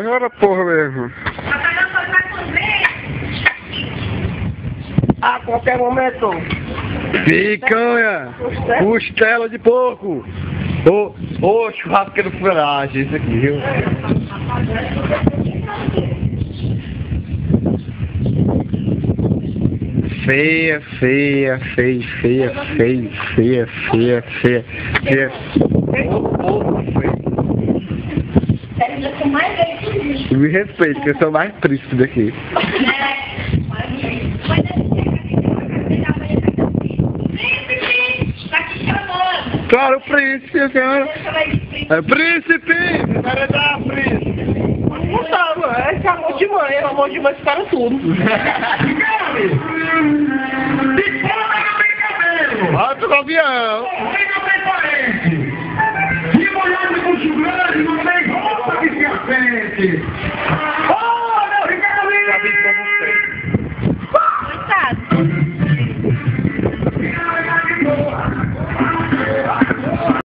Ora porra mesmo. A qualquer momento. Picanha. Costela de porco. Ô, churrasqueiro fuleiragem, isso aqui, viu? Feia. Me respeite, que eu sou mais príncipe daqui. Claro, o príncipe, a senhora. É príncipe! Você vai dar príncipe. Não sabe, esse amor de mãe, o amor de mãe espera tudo. Alto do avião! E molhado com chulano, não tem roupa que se assente.